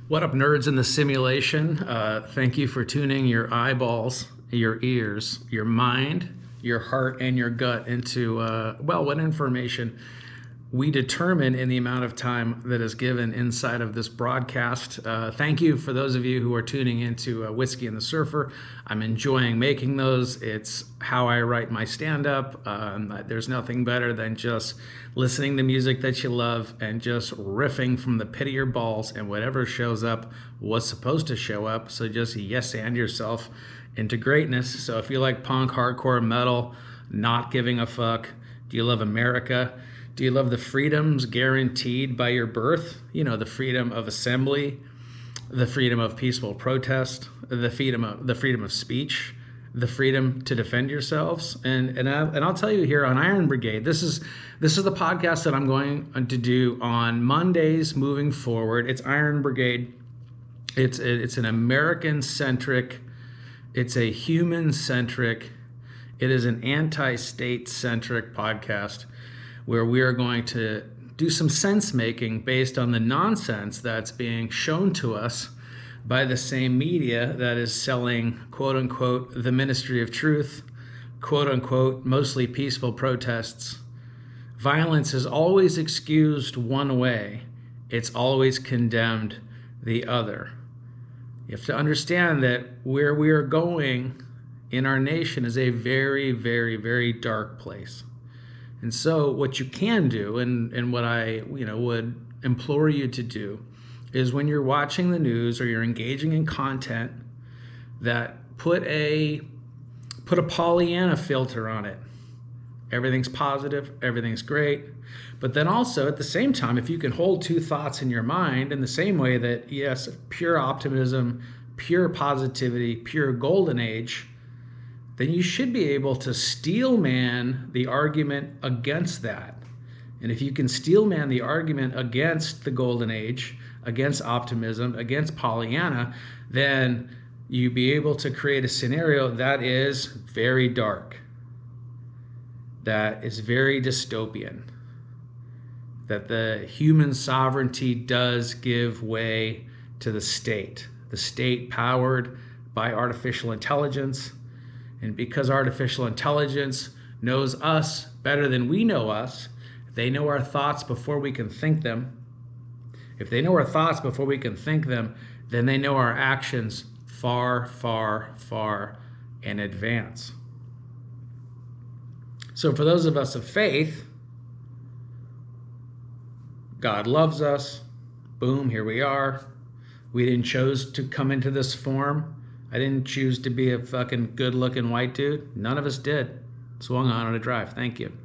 What up, nerds in the simulation? Thank you for tuning your eyeballs, your ears, your mind, your heart, and your gut into, what information we determine in the amount of time that is given inside of this broadcast. Thank you for those of you who are tuning into Whiskey and the Surfer. I'm enjoying making those. It's how I write my stand-up. There's nothing better than just listening to music that you love and just riffing from the pit of your balls, and whatever shows up was supposed to show up. So just yes and yourself into greatness. So if you like punk, hardcore, metal, not giving a fuck, do you love America? Do you love the freedoms guaranteed by your birth? You know, the freedom of assembly, the freedom of peaceful protest, the freedom of speech, the freedom to defend yourselves. And I'll tell you here on Iron Brigade, this is the podcast that I'm going to do on Mondays moving forward. It's Iron Brigade. It's an American-centric, it's a human-centric, it is an anti-state-centric podcast where we are going to do some sense making based on the nonsense that's being shown to us by the same media that is selling, quote unquote, the ministry of truth, quote unquote, mostly peaceful protests. Violence is always excused one way, it's always condemned the other. You have to understand that where we are going in our nation is a very, very, very dark place. And so what you can do, and what I would implore you to do, is when you're watching the news or you're engaging in content, that put a Pollyanna filter on it. Everything's positive, everything's great. But then also at the same time, if you can hold two thoughts in your mind in the same way that, yes, pure optimism, pure positivity, pure golden age, then you should be able to steelman the argument against that. And if you can steelman the argument against the golden age, against optimism, against Pollyanna, then you be able to create a scenario that is very dark, that is very dystopian, that the human sovereignty does give way to the state powered by artificial intelligence. And because artificial intelligence knows us better than we know us, they know our thoughts before we can think them. If they know our thoughts before we can think them, then they know our actions far, far, far in advance. So for those of us of faith, God loves us. Boom, here we are. We didn't choose to come into this form. I didn't choose to be a fucking good-looking white dude. None of us did. Swung on a drive. Thank you.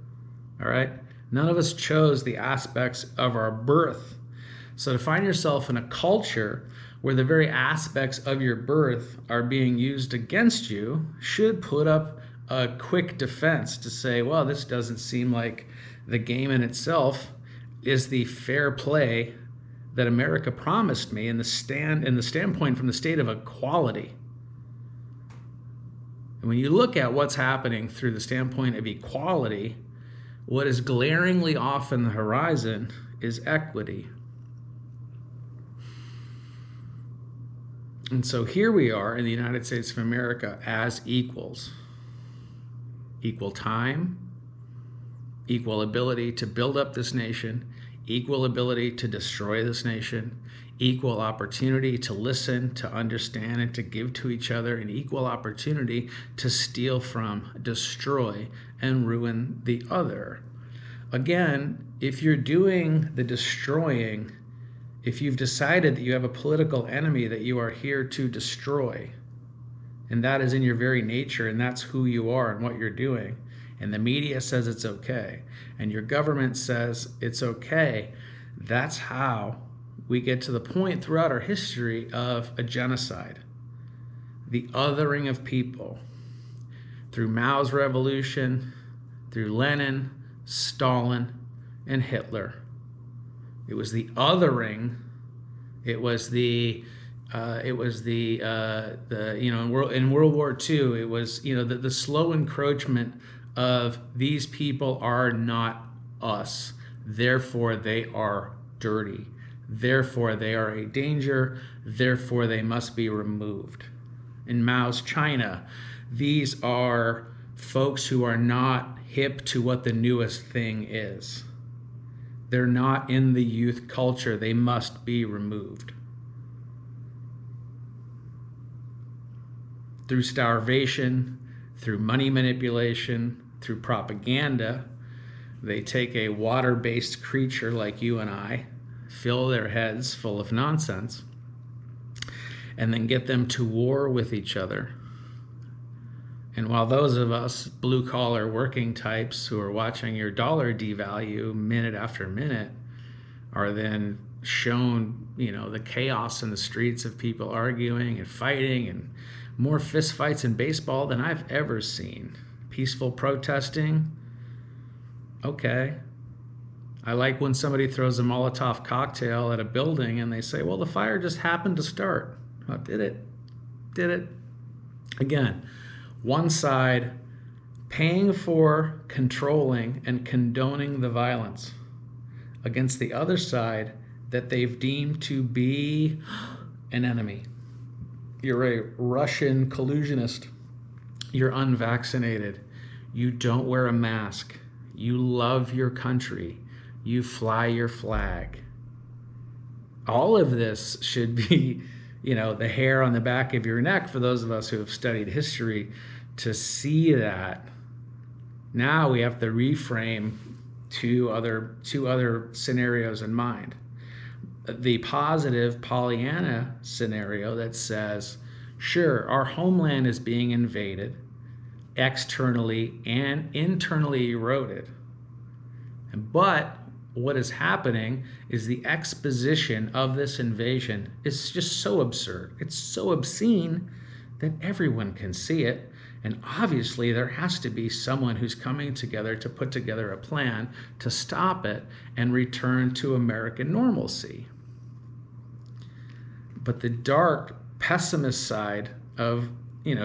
All right? None of us chose the aspects of our birth. So to find yourself in a culture where the very aspects of your birth are being used against you should put up a quick defense to say, well, this doesn't seem like the game in itself is the fair play that America promised me in the standpoint from the state of equality. When you look at what's happening through the standpoint of equality, what is glaringly off in the horizon is equity. And so here we are in the United States of America as equals. Equal time, equal ability to build up this nation, equal ability to destroy this nation, equal opportunity to listen, to understand, and to give to each other, and equal opportunity to steal from, destroy, and ruin the other. Again, if you're doing the destroying, if you've decided that you have a political enemy that you are here to destroy, and that is in your very nature, and that's who you are and what you're doing, and the media says it's okay, and your government says it's okay, that's how we get to the point throughout our history of a genocide. the othering of people through Mao's revolution, through Lenin, Stalin, and Hitler. It was the othering. It was the in World War II, it was the slow encroachment of these people are not us, therefore they are dirty, therefore they are a danger, therefore they must be removed. In Mao's China, these are folks who are not hip to what the newest thing is. They're not in the youth culture. They must be removed. Through starvation, through money manipulation, through propaganda, they take a water-based creature like you and I, fill their heads full of nonsense, and then get them to war with each other. And while those of us blue-collar working types who are watching your dollar devalue minute after minute are then shown, the chaos in the streets of people arguing and fighting, and more fistfights in baseball than I've ever seen. Peaceful protesting. Okay. I like when somebody throws a Molotov cocktail at a building and they say, well, the fire just happened to start. Oh, did it? Did it? Again, one side paying for, controlling, and condoning the violence against the other side that they've deemed to be an enemy. You're a Russian collusionist. You're unvaccinated. You don't wear a mask. You love your country. You fly your flag. All of this should be, the hair on the back of your neck for those of us who have studied history to see that. Now we have to reframe two other scenarios in mind. The positive Pollyanna scenario that says, sure, our homeland is being invaded, externally and internally eroded. But what is happening is the exposition of this invasion is just so absurd. It's so obscene that everyone can see it. And obviously there has to be someone who's coming together to put together a plan to stop it and return to American normalcy. But the dark pessimist side of,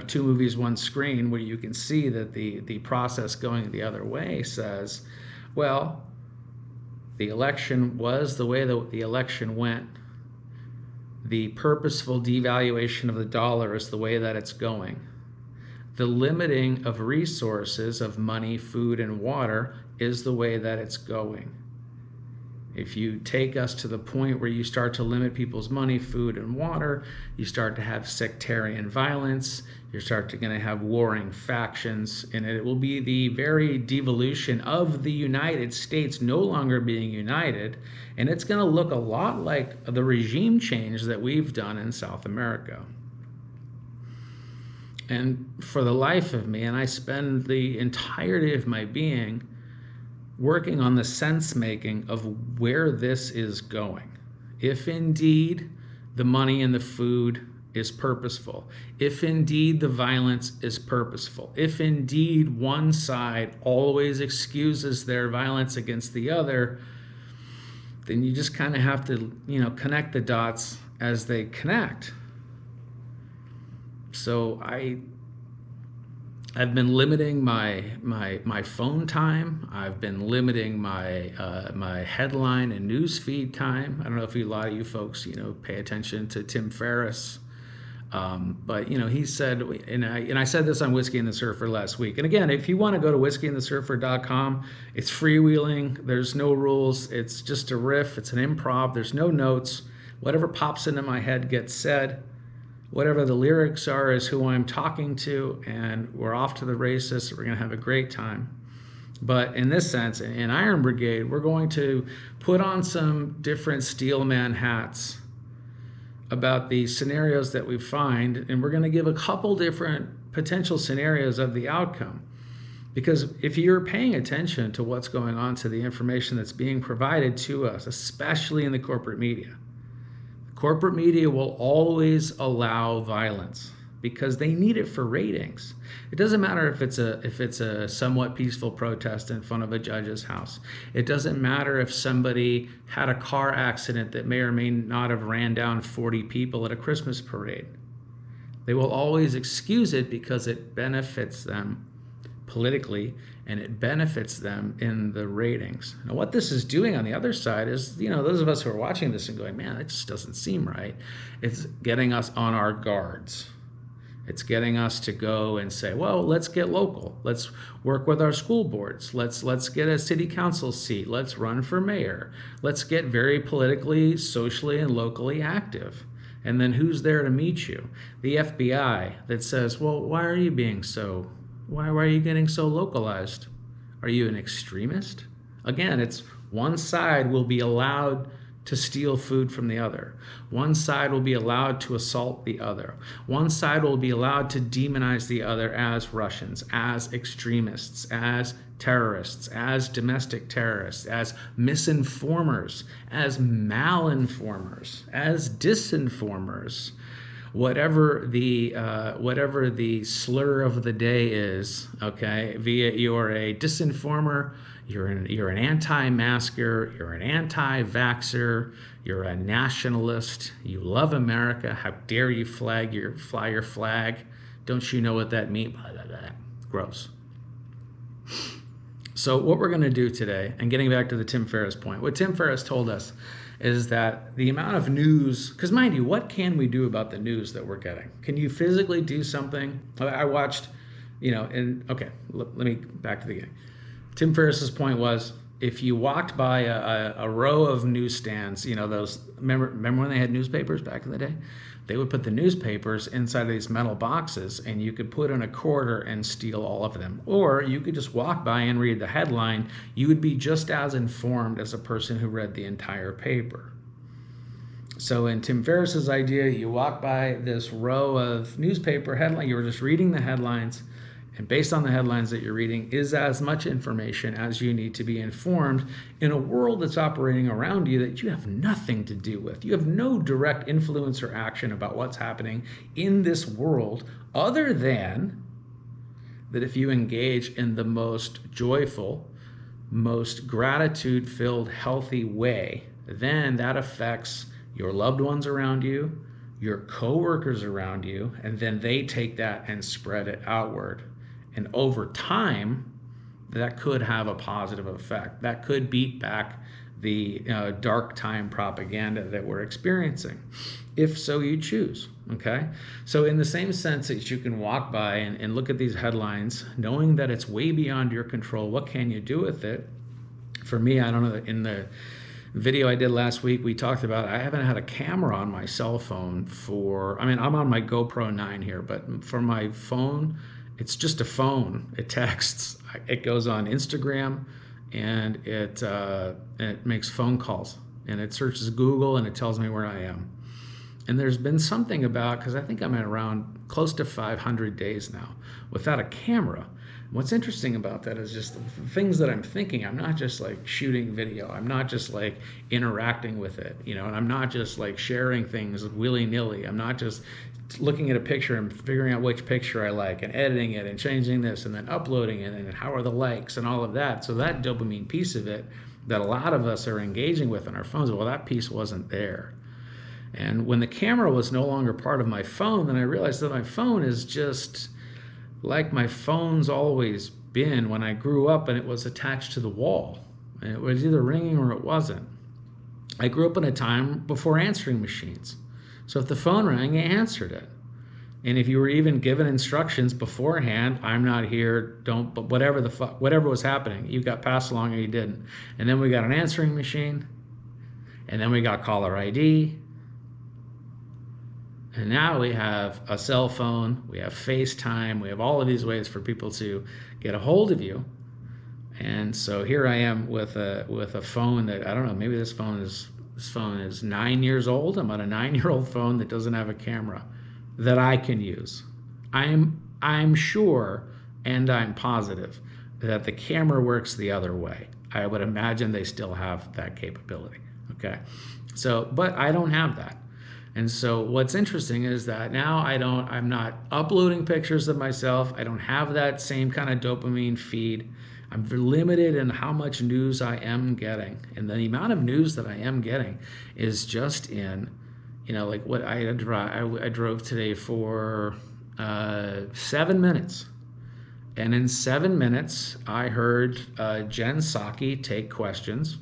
two movies, one screen, where you can see that the process going the other way says, well, the election was the way that the election went. The purposeful devaluation of the dollar is the way that it's going. The limiting of resources of money, food, and water is the way that it's going. If you take us to the point where you start to limit people's money, food, and water, you start to have sectarian violence, you start to going to have warring factions, and it will be the very devolution of the United States no longer being united, and it's going to look a lot like the regime change that we've done in South America. And for the life of me, and I spend the entirety of my being working on the sense-making of where this is going. If indeed the money and the food is purposeful, if indeed the violence is purposeful, if indeed one side always excuses their violence against the other, then you just kind of have to, connect the dots as they connect. So I've been limiting my phone time. I've been limiting my headline and newsfeed time. I don't know if a lot of you folks pay attention to Tim Ferriss, but he said, and I said this on Whiskey and the Surfer last week. And again, if you want to go to whiskeyandthesurfer.com, it's freewheeling. There's no rules. It's just a riff. It's an improv. There's no notes. Whatever pops into my head gets said. Whatever the lyrics are is who I'm talking to, and we're off to the races. We're going to have a great time. But in this sense, in Iron Brigade, we're going to put on some different steelman hats about the scenarios that we find, and we're going to give a couple different potential scenarios of the outcome. Because if you're paying attention to what's going on, to the information that's being provided to us, especially in the corporate media will always allow violence. because they need it for ratings. It doesn't matter if it's a somewhat peaceful protest in front of a judge's house. It doesn't matter if somebody had a car accident that may or may not have ran down 40 people at a Christmas parade. They will always excuse it because it benefits them politically, and it benefits them in the ratings. Now, what this is doing on the other side is, those of us who are watching this and going, man, that just doesn't seem right. It's getting us on our guards. It's getting us to go and say, well, let's get local. Let's work with our school boards. Let's get a city council seat. Let's run for mayor. Let's get very politically, socially, and locally active. And then who's there to meet you? The FBI that says, well, why are you getting so localized? Are you an extremist? Again, it's one side will be allowed to steal food from the other. One side will be allowed to assault the other. One side will be allowed to demonize the other as Russians, as extremists, as terrorists, as domestic terrorists, as misinformers, as malinformers, as disinformers. Whatever the slur of the day is, okay, you're a disinformer, you're an anti-masker, you're an anti-vaxxer, you're a nationalist, you love America, how dare you fly your flag, don't you know what that means? Blah, blah, blah. Gross. So what we're going to do today, and getting back to the Tim Ferriss point, what Tim Ferriss told us is that the amount of news, because mind you, what can we do about the news that we're getting? Can you physically do something? I watched, let me back to the beginning. Tim Ferriss's point was, if you walked by a row of newsstands, remember when they had newspapers back in the day? They would put the newspapers inside of these metal boxes, and you could put in a quarter and steal all of them. Or you could just walk by and read the headline. You would be just as informed as a person who read the entire paper. So in Tim Ferriss's idea, you walk by this row of newspaper headline, you were just reading the headlines, and based on the headlines that you're reading is as much information as you need to be informed in a world that's operating around you that you have nothing to do with. You have no direct influence or action about what's happening in this world, other than that if you engage in the most joyful, most gratitude-filled, healthy way, then that affects your loved ones around you, your coworkers around you, and then they take that and spread it outward. And over time, that could have a positive effect. That could beat back the dark time propaganda that we're experiencing, if so you choose, okay? So in the same sense that you can walk by and look at these headlines, knowing that it's way beyond your control, what can you do with it? For me, I don't know, in the video I did last week, we talked about, I haven't had a camera on my cell phone I'm on my GoPro 9 here, but for my phone, it's just a phone. It texts. It goes on Instagram, and it makes phone calls, and it searches Google, and it tells me where I am. And there's been something about, because I think I'm at around close to 500 days now without a camera. What's interesting about that is just the things that I'm thinking. I'm not just like shooting video. I'm not just like interacting with it, and I'm not just like sharing things willy-nilly. I'm not just looking at a picture and figuring out which picture I like and editing it and changing this and then uploading it and how are the likes and all of that. So that dopamine piece of it that a lot of us are engaging with on our phones, well, that piece wasn't there. And when the camera was no longer part of my phone, then I realized that my phone is just like my phone's always been when I grew up, and it was attached to the wall. And it was either ringing or it wasn't. I grew up in a time before answering machines. So if the phone rang, you answered it. And if you were even given instructions beforehand, I'm not here, don't, but whatever was happening, you got passed along or you didn't. And then we got an answering machine, and then we got caller ID. And now we have a cell phone, we have FaceTime, we have all of these ways for people to get a hold of you. And so here I am with a phone that, I don't know, maybe this phone is 9 years old. I'm on a 9-year-old phone that doesn't have a camera that I can use. I'm sure, and I'm positive, that the camera works the other way. I would imagine they still have that capability, okay? So, but I don't have that. And so what's interesting is that now I'm not uploading pictures of myself. I don't have that same kind of dopamine feed. I'm limited in how much news I am getting. And the amount of news that I am getting is just in, like what I drove today for 7 minutes. And in 7 minutes, I heard Jen Psaki take questions.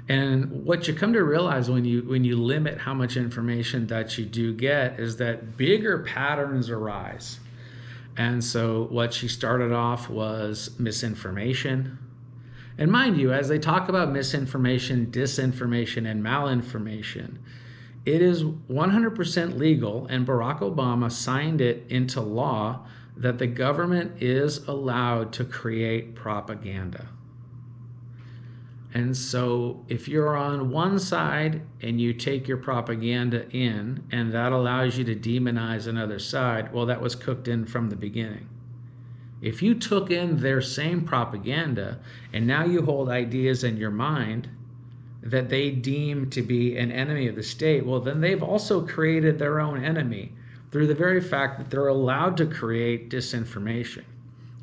And what you come to realize when you limit how much information that you do get is that bigger patterns arise. And so what she started off was misinformation. And mind you, as they talk about misinformation, disinformation, and malinformation, it is 100% legal, and Barack Obama signed it into law that the government is allowed to create propaganda. And so if you're on one side and you take your propaganda in, and that allows you to demonize another side, well, that was cooked in from the beginning. If you took in their same propaganda and now you hold ideas in your mind that they deem to be an enemy of the state, well, then they've also created their own enemy through the very fact that they're allowed to create disinformation.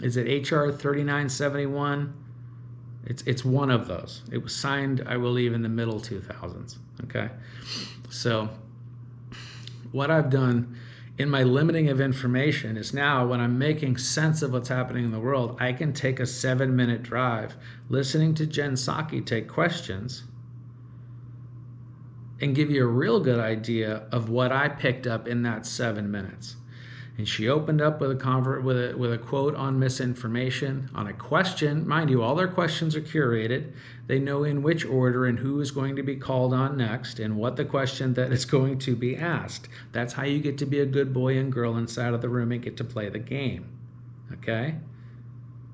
Is it HR 3971? It's one of those. It was signed, I believe, in the middle 2000s. Okay, so what I've done in my limiting of information is now when I'm making sense of what's happening in the world, I can take a 7-minute drive listening to Jen Psaki take questions and give you a real good idea of what I picked up in that 7 minutes. And she opened up with a quote on misinformation, on a question. Mind you, all their questions are curated. They know in which order and who is going to be called on next and what the question that is going to be asked. That's how you get to be a good boy and girl inside of the room and get to play the game. Okay?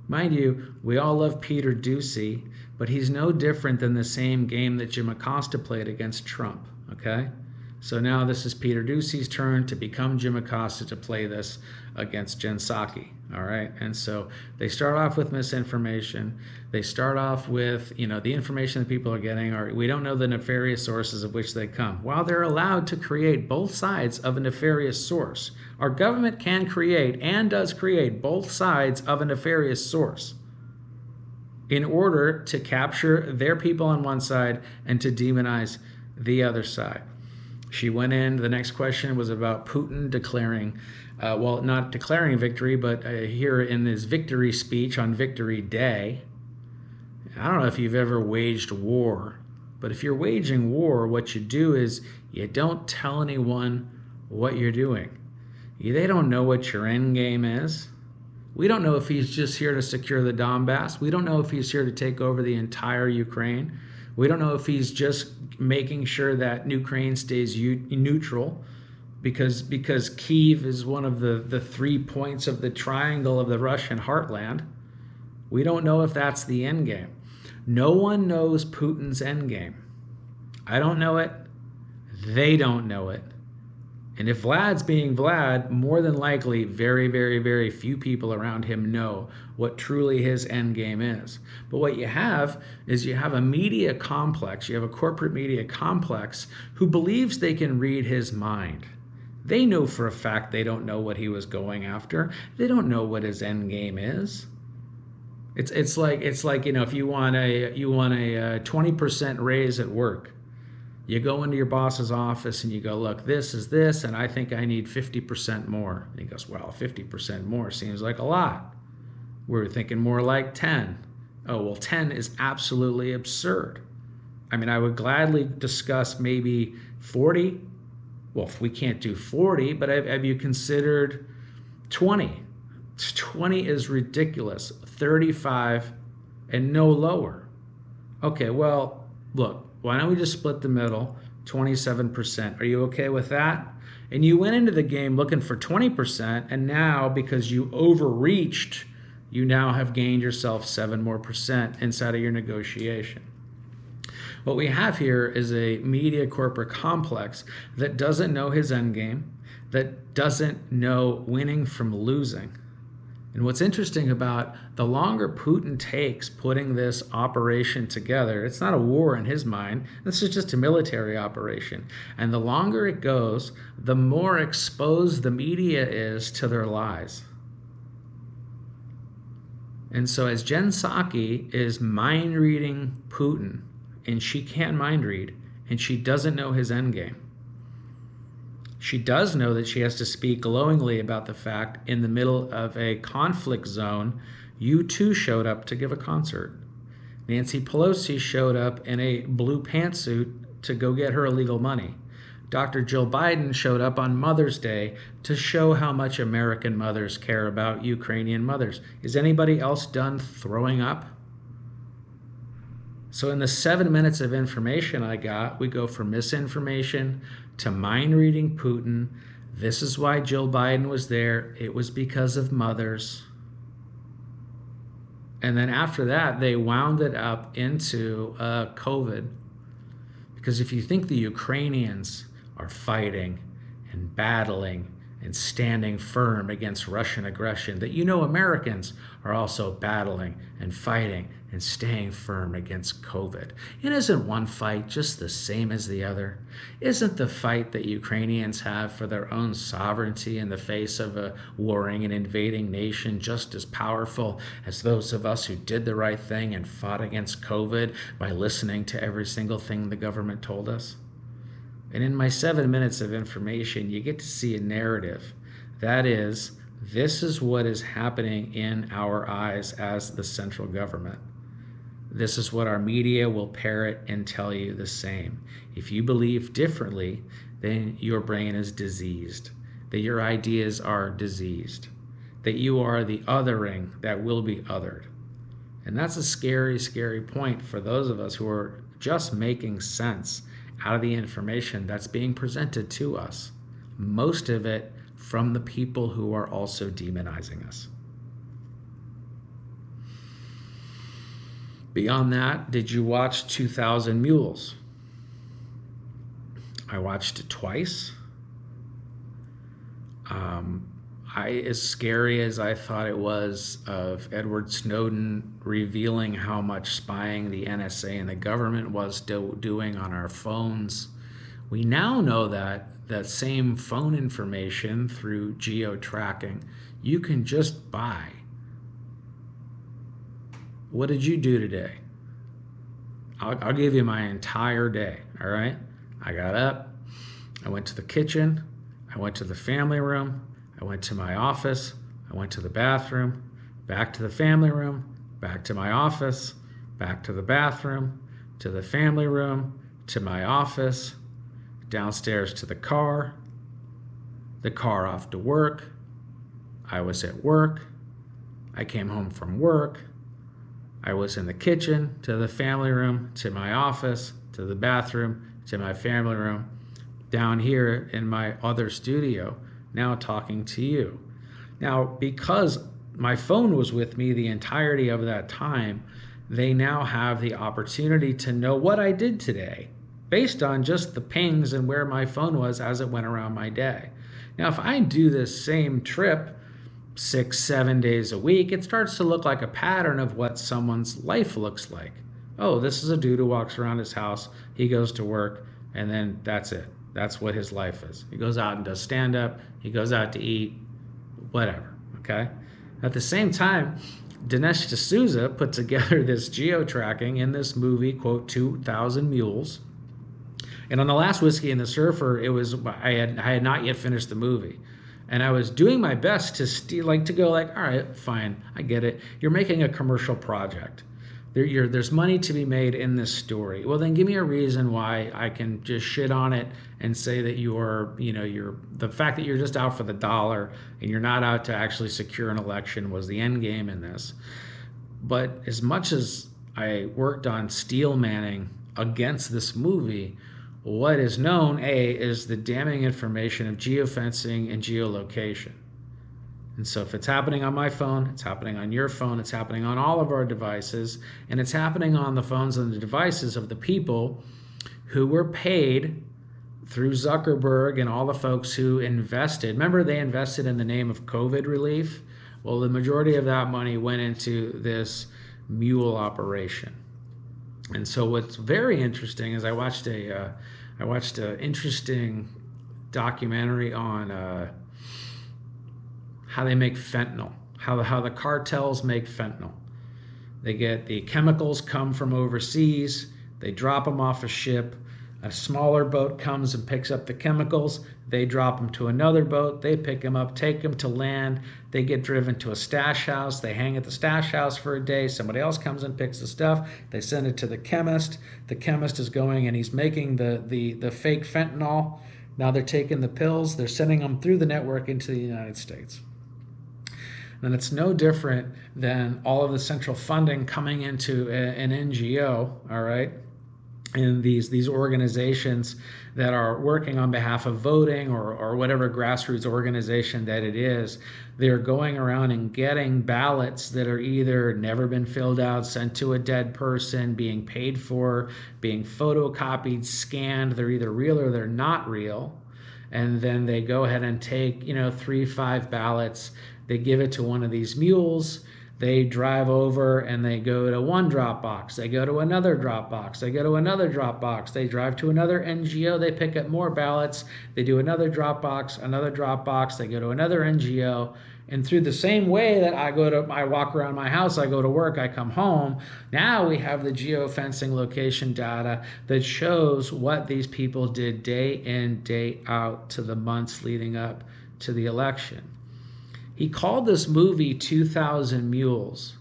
Mind you, we all love Peter Doocy, but he's no different than the same game that Jim Acosta played against Trump. Okay? So now this is Peter Doocy's turn to become Jim Acosta to play this against Jen Psaki. All right. And so they start off with misinformation. They start off with, the information that people are getting, or we don't know the nefarious sources of which they come. While they're allowed to create both sides of a nefarious source, our government can create and does create both sides of a nefarious source in order to capture their people on one side and to demonize the other side. She went in, the next question was about Putin declaring, not declaring victory, but here in his victory speech on Victory Day. I don't know if you've ever waged war, but if you're waging war, what you do is you don't tell anyone what you're doing. They don't know what your end game is. We don't know if he's just here to secure the Donbass. We don't know if he's here to take over the entire Ukraine. We don't know if he's just making sure that Ukraine stays neutral because Kyiv is one of the 3 points of the triangle of the Russian heartland. We don't know if that's the end game. No one knows Putin's end game. I don't know it. They don't know it. And if Vlad's being Vlad, more than likely, very, very, very few people around him know what truly his end game is. But what you have is you have a media complex, you have a corporate media complex who believes they can read his mind. They know for a fact they don't know what he was going after. They don't know what his end game is. It's like if you want a 20% raise at work. You go into your boss's office and you go, look, this is this, and I think I need 50% more. And he goes, well, 50% more seems like a lot. We're thinking more like 10. Oh, well, 10 is absolutely absurd. I mean, I would gladly discuss maybe 40. Well, if we can't do 40, but have you considered 20? 20 is ridiculous. 35 and no lower. Okay, well, look. Why don't we just split the middle, 27%? Are you okay with that? And you went into the game looking for 20%, and now because you overreached, you now have gained yourself 7% more inside of your negotiation. What we have here is a media corporate complex that doesn't know his end game, that doesn't know winning from losing. And what's interesting about the longer Putin takes putting this operation together, it's not a war in his mind, this is just a military operation. And the longer it goes, the more exposed the media is to their lies. And so as Jen Psaki is mind reading Putin, and she can't mind read, and she doesn't know his endgame. She does know that she has to speak glowingly about the fact in the middle of a conflict zone, U2 showed up to give a concert. Nancy Pelosi showed up in a blue pantsuit to go get her illegal money. Dr. Jill Biden showed up on Mother's Day to show how much American mothers care about Ukrainian mothers. Is anybody else done throwing up? So in the 7 minutes of information I got, we go from misinformation to mind-reading Putin. This is why Jill Biden was there. It was because of mothers. And then after that, they wound it up into COVID. Because if you think the Ukrainians are fighting and battling and standing firm against Russian aggression, that Americans are also battling and fighting and staying firm against COVID. And isn't one fight just the same as the other? Isn't the fight that Ukrainians have for their own sovereignty in the face of a warring and invading nation just as powerful as those of us who did the right thing and fought against COVID by listening to every single thing the government told us? And in my 7 minutes of information, you get to see a narrative. That is, this is what is happening in our eyes as the central government. This is what our media will parrot and tell you the same. If you believe differently, then your brain is diseased, that your ideas are diseased, that you are the othering that will be othered. And that's a scary, scary point for those of us who are just making sense out of the information that's being presented to us. Most of it from the people who are also demonizing us. Beyond that, did you watch 2,000 Mules? I watched it twice. As scary as I thought it was of Edward Snowden revealing how much spying the NSA and the government was doing on our phones, we now know that that same phone information through geo-tracking you can just buy. What did you do today? I'll give you my entire day, all right? I got up, I went to the kitchen, I went to the family room, I went to my office, I went to the bathroom, back to the family room, back to my office, back to the bathroom, to the family room, to my office, downstairs to the car off to work, I was at work, I came home from work, I was in the kitchen, to the family room, to my office, to the bathroom, to my family room, down here in my other studio, now talking to you. Now, because my phone was with me the entirety of that time, they now have the opportunity to know what I did today based on just the pings and where my phone was as it went around my day. Now, if I do this same trip 6-7 days a week, it starts to look like a pattern of what someone's life looks like. Oh, this is a dude who walks around his house, he goes to work, and then that's it. That's what his life is. He goes out and does stand-up, he goes out to eat, whatever, okay? At the same time, Dinesh D'Souza put together this geo-tracking in this movie, quote, 2,000 Mules. And on the last Whiskey and the Surfer, I had not yet finished the movie. And I was doing my best to go all right, fine, I get it. You're making a commercial project. There's money to be made in this story. Well, then give me a reason why I can just shit on it and say that the fact that you're just out for the dollar and you're not out to actually secure an election was the end game in this. But as much as I worked on steel manning against this movie, what is known, is the damning information of geofencing and geolocation. And so if it's happening on my phone, it's happening on your phone, it's happening on all of our devices, and it's happening on the phones and the devices of the people who were paid through Zuckerberg and all the folks who invested. Remember, they invested in the name of COVID relief. Well, the majority of that money went into this mule operation. And so what's very interesting is I watched an interesting documentary on how they make fentanyl, how the cartels make fentanyl. They get the chemicals come from overseas, they drop them off a ship, a smaller boat comes and picks up the chemicals, they drop them to another boat, they pick them up, take them to land, they get driven to a stash house, they hang at the stash house for a day, somebody else comes and picks the stuff, they send it to the chemist is going and he's making the fake fentanyl. Now they're taking the pills, they're sending them through the network into the United States. And it's no different than all of the central funding coming into an NGO, all right? And these organizations that are working on behalf of voting or whatever grassroots organization that it is, they're going around and getting ballots that are either never been filled out, sent to a dead person, being paid for, being photocopied, scanned. They're either real or they're not real. And then they go ahead and take, 3-5 ballots. They give it to one of these mules. They drive over and they go to one drop box. They go to another drop box. They go to another drop box. They drive to another NGO. They pick up more ballots. They do another drop box, another drop box. They go to another NGO. And through the same way that I walk around my house, I go to work, I come home, now we have the geofencing location data that shows what these people did day in, day out to the months leading up to the election. He called this movie 2,000 Mules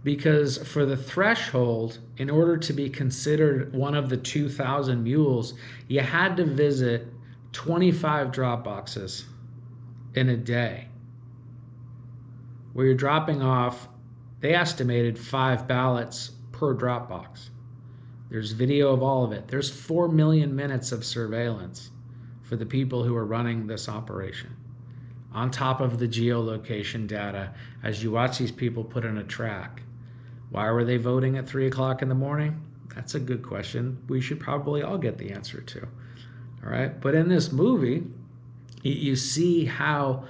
because for the threshold, in order to be considered one of the 2,000 mules, you had to visit 25 drop boxes in a day, where you're dropping off, they estimated 5 ballots per drop box. There's video of all of it. There's 4 million minutes of surveillance for the people who are running this operation, on top of the geolocation data as you watch these people put in a track. Why were they voting at 3 o'clock in the morning? That's a good question. We should probably all get the answer to. All right. But in this movie, you see how,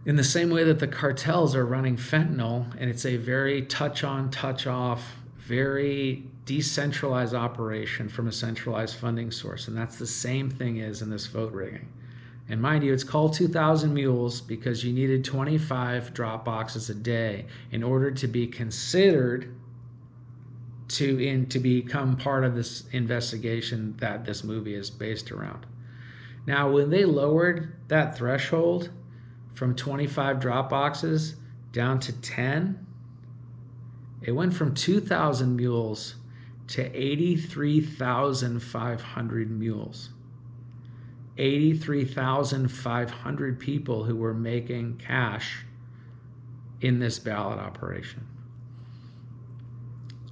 in the same way that the cartels are running fentanyl, and it's a very touch-on, touch-off, very decentralized operation from a centralized funding source. And that's the same thing is in this vote rigging. And mind you, it's called 2,000 Mules because you needed 25 drop boxes a day in order to be considered to become part of this investigation that this movie is based around. Now, when they lowered that threshold from 25 drop boxes down to 10, it went from 2,000 mules to 83,500 mules. 83,500 people who were making cash in this ballot operation.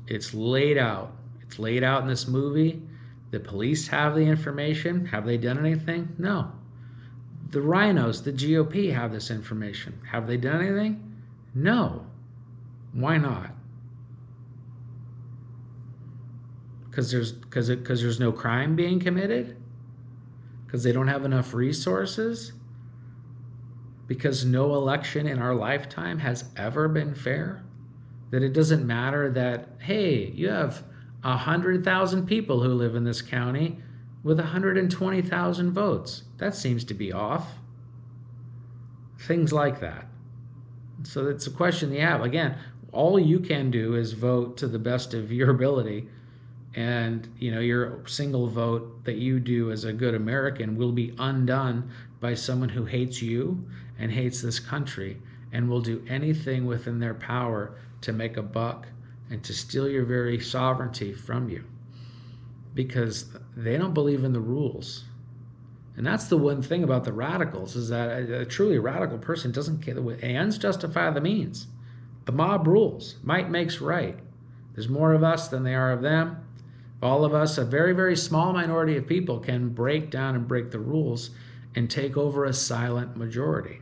It's laid out. It's laid out in this movie. The police have the information. Have they done anything? No. The rhinos, the GOP have this information. Have they done anything? No. Why not? Because there's no crime being committed? Because they don't have enough resources? Because no election in our lifetime has ever been fair? That it doesn't matter that, hey, you have 100,000 people who live in this county with 120,000 votes. That seems to be off. Things like that. So it's a question you have. Again, all you can do is vote to the best of your ability. And your single vote that you do as a good American will be undone by someone who hates you and hates this country and will do anything within their power to make a buck and to steal your very sovereignty from you, because they don't believe in the rules. And that's the one thing about the radicals, is that a truly radical person doesn't care. The ends justify the means. The mob rules. Might makes right. There's more of us than there are of them. All of us, a very, very small minority of people, can break down and break the rules and take over a silent majority.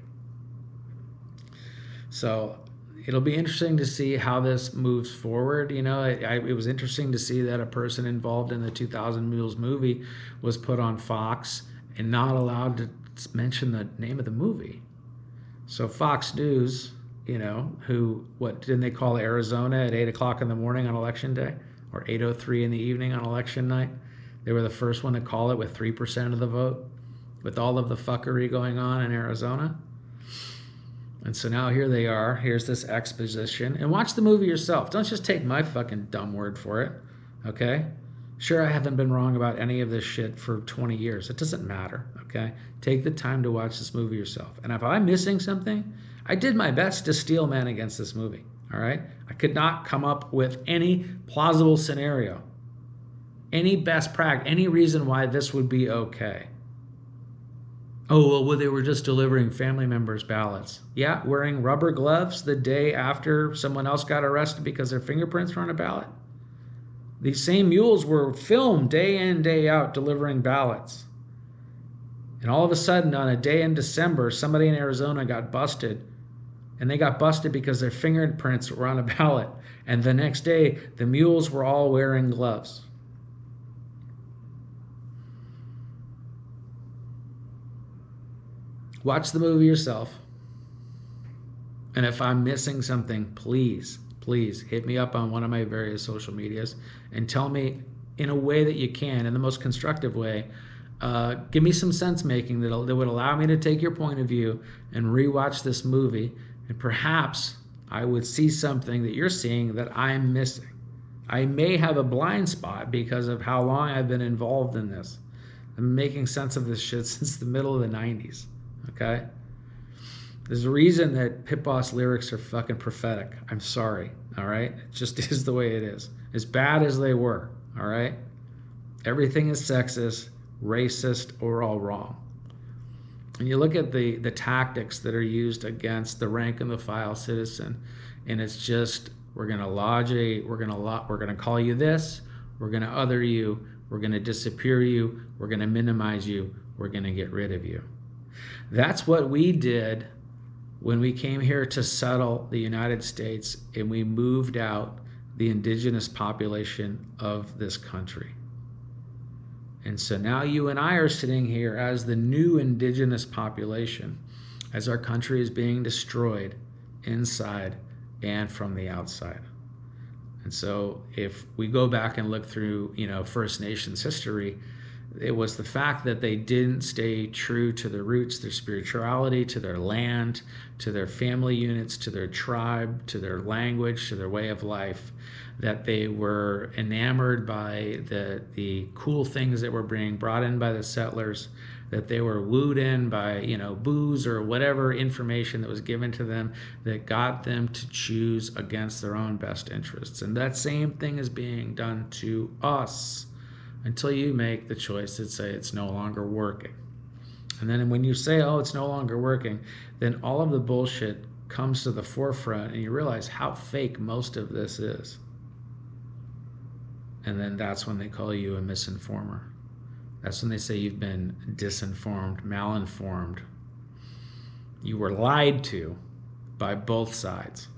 So it'll be interesting to see how this moves forward. It was interesting to see that a person involved in the 2,000 Mules movie was put on Fox and not allowed to mention the name of the movie. So Fox News, what didn't they call Arizona at 8 o'clock in the morning on election day, or 8:03 in the evening on election night? They were the first one to call it with 3% of the vote, with all of the fuckery going on in Arizona. And so now here they are. Here's this exposition. And watch the movie yourself. Don't just take my fucking dumb word for it, okay? Sure, I haven't been wrong about any of this shit for 20 years. It doesn't matter, okay? Take the time to watch this movie yourself. And if I'm missing something, I did my best to steel man against this movie, all right? I could not come up with any plausible scenario, any best practice, any reason why this would be okay. Oh, well, they were just delivering family members' ballots. Yeah, wearing rubber gloves the day after someone else got arrested because their fingerprints were on a ballot. These same mules were filmed day in, day out delivering ballots. And all of a sudden, on a day in December, somebody in Arizona got busted. And they got busted because their fingerprints were on a ballot. And the next day, the mules were all wearing gloves. Watch the movie yourself. And if I'm missing something, please hit me up on one of my various social medias and tell me in a way that you can, in the most constructive way. Give me some sense making that would allow me to take your point of view and rewatch this movie. And perhaps I would see something that you're seeing that I'm missing. I may have a blind spot because of how long I've been involved in this. I'm making sense of this shit since the middle of the 90s. Okay? There's a reason that Pit Boss lyrics are fucking prophetic. I'm sorry. All right? It just is the way it is. As bad as they were. All right? Everything is sexist, racist, or all wrong. And you look at the tactics that are used against the rank and the file citizen, and it's just, we're going to call you this, we're going to other you, we're going to disappear you, we're going to minimize you, we're going to get rid of you. That's what we did when we came here to settle the United States and we moved out the indigenous population of this country. And so now you and I are sitting here as the new indigenous population, as our country is being destroyed inside and from the outside. And so if we go back and look through, First Nations history, it was the fact that they didn't stay true to their roots, their spirituality, to their land, to their family units, to their tribe, to their language, to their way of life, that they were enamored by the cool things that were being brought in by the settlers, that they were wooed in by, booze or whatever information that was given to them that got them to choose against their own best interests. And that same thing is being done to us, until you make the choice that say it's no longer working. And then when you say, oh, it's no longer working, then all of the bullshit comes to the forefront and you realize how fake most of this is. And then that's when they call you a misinformer. That's when they say you've been disinformed, malinformed. You were lied to by both sides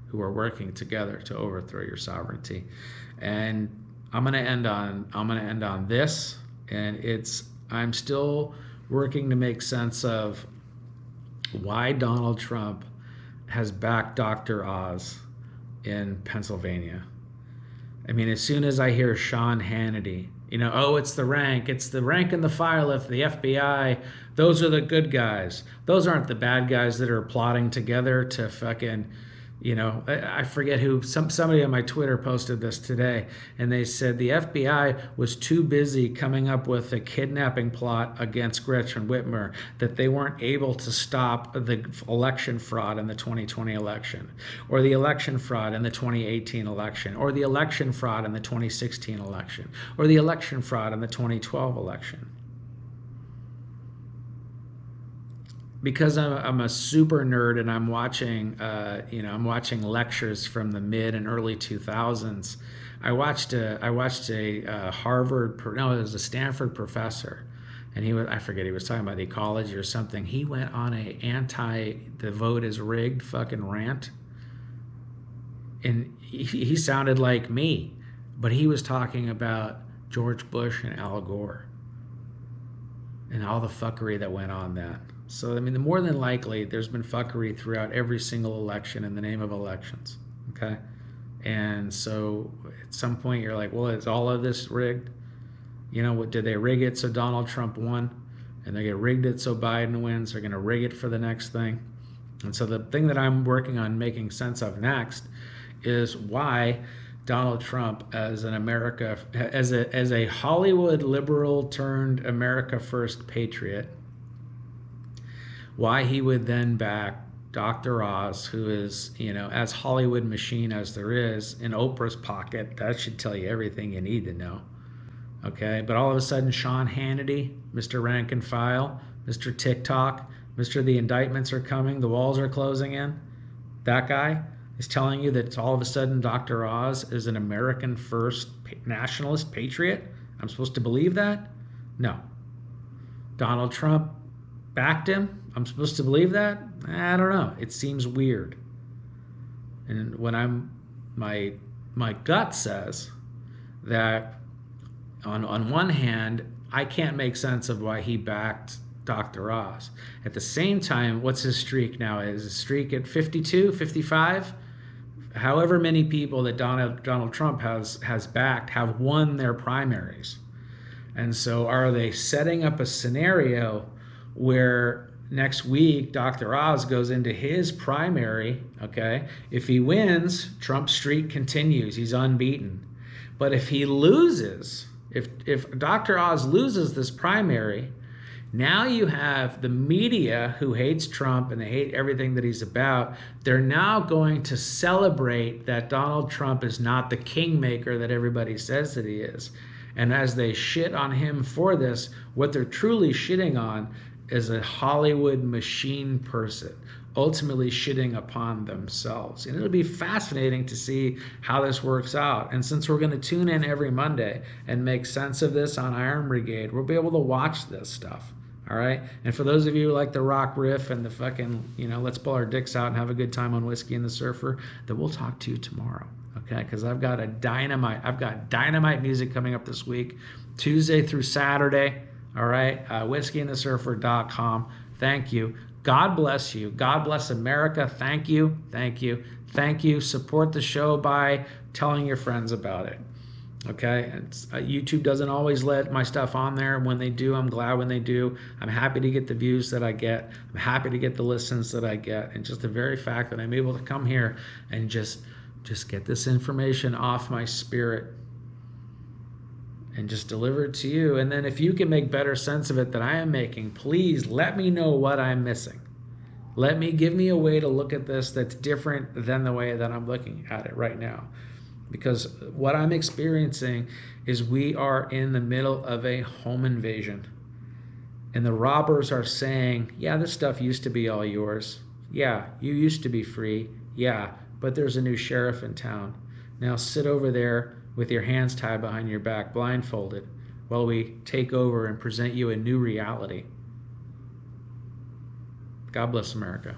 who are working together to overthrow your sovereignty. And I'm gonna end on this, and I'm still working to make sense of why Donald Trump has backed Dr. Oz in Pennsylvania. I mean, as soon as I hear Sean Hannity, it's the rank and the file of the FBI, those are the good guys. Those aren't the bad guys that are plotting together to fucking, I forget who, somebody on my Twitter posted this today, and they said the FBI was too busy coming up with a kidnapping plot against Gretchen Whitmer that they weren't able to stop the election fraud in the 2020 election, or the election fraud in the 2018 election, or the election fraud in the 2016 election, or the election fraud in the 2012 election. Because I'm a super nerd and I'm watching lectures from the mid and early 2000s. I watched a it was a Stanford professor, and I forget, he was talking about ecology or something. He went on the vote is rigged fucking rant, and he sounded like me, but he was talking about George Bush and Al Gore and all the fuckery that went on then. So, I mean, the more than likely, there's been fuckery throughout every single election in the name of elections. Okay? And so at some point, you're like, well, is all of this rigged? You know, what, did they rig it so Donald Trump won? And they're going to rig it so Biden wins. They're going to rig it for the next thing. And so the thing that I'm working on making sense of next is why Donald Trump, as a Hollywood liberal turned America First patriot, why he would then back Dr. Oz, who is, you know, as Hollywood machine as there is in Oprah's pocket. That should tell you everything you need to know. Okay, but all of a sudden, Sean Hannity, Mr. Rank and File, Mr. TikTok, Mr. The indictments are coming, the walls are closing in. That guy is telling you that all of a sudden Dr. Oz is an American first nationalist patriot. I'm supposed to believe that? No. Donald Trump backed him. I'm supposed to believe that? I don't know. It seems weird. And when my gut says that on one hand, I can't make sense of why he backed Dr. Oz. At the same time, what's his streak now? Is his streak at 52, 55? However many people that Donald Trump has backed have won their primaries. And so are they setting up a scenario where next week Dr. Oz goes into his primary, okay? If he wins, Trump's streak continues. He's unbeaten. But if he loses, if Dr. Oz loses this primary, now you have the media who hates Trump and they hate everything that he's about. They're now going to celebrate that Donald Trump is not the kingmaker that everybody says that he is. And as they shit on him for this, what they're truly shitting on is a Hollywood machine person, ultimately shitting upon themselves. And it'll be fascinating to see how this works out. And since we're going to tune in every Monday and make sense of this on Iron Brigade, we'll be able to watch this stuff. All right. And for those of you who like the rock riff and the fucking, you know, let's pull our dicks out and have a good time on Whiskey and the Surfer, then we'll talk to you tomorrow. Okay. Because I've got dynamite music coming up this week, Tuesday through Saturday. All right. whiskeyandthesurfer.com. Thank you. God bless you. God bless America. Thank you. Thank you. Thank you. Support the show by telling your friends about it. Okay, YouTube doesn't always let my stuff on there. When they do, I'm glad when they do. I'm happy to get the views that I get. I'm happy to get the listens that I get. And just the very fact that I'm able to come here and just get this information off my spirit and just deliver it to you. And then if you can make better sense of it than I am making, please let me know what I'm missing. Give me a way to look at this that's different than the way that I'm looking at it right now. Because what I'm experiencing is we are in the middle of a home invasion. And the robbers are saying, yeah, this stuff used to be all yours. Yeah, you used to be free. Yeah, but there's a new sheriff in town. Now sit over there with your hands tied behind your back, blindfolded, while we take over and present you a new reality. God bless America.